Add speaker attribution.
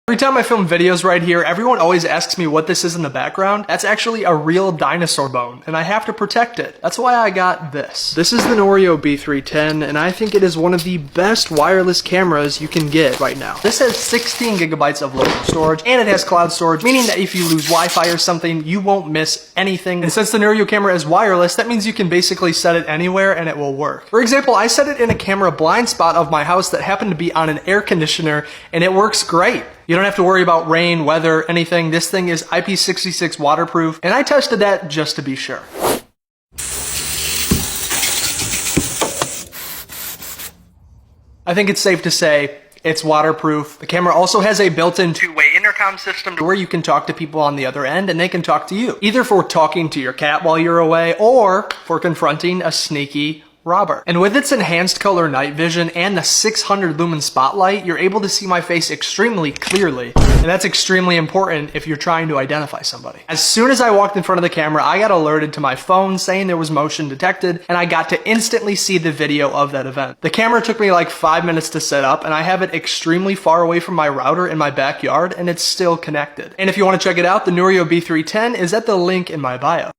Speaker 1: Every time I film videos right here, everyone always asks me what this is in the background. That's actually a real dinosaur bone, and I have to protect it. That's why I got this. This is the Noorio B210, and I think it is one of the best wireless cameras you can get right now. This has 16 gigabytes of local storage, and it has cloud storage, meaning that if you lose Wi-Fi or something, you won't miss anything. And since the Noorio camera is wireless, that means you can basically set it anywhere and it will work. For example, I set it in a camera blind spot of my house that happened to be on an air conditioner, and it works great. You don't have to worry about rain, weather, anything. This thing is IP66 waterproof, and I tested that just to be sure. I think it's safe to say it's waterproof. The camera also has a built-in two-way intercom system where you can talk to people on the other end and they can talk to you, either for talking to your cat while you're away or for confronting a sneaky robber. And with its enhanced color night vision and the 600 lumen spotlight, you're able to see my face extremely clearly. And that's extremely important if you're trying to identify somebody. As soon as I walked in front of the camera, I got alerted to my phone saying there was motion detected, and I got to instantly see the video of that event. The camera took me like 5 minutes to set up, and I have it extremely far away from my router in my backyard, and it's still connected. And if you want to check it out, the Noorio B210 is at the link in my bio.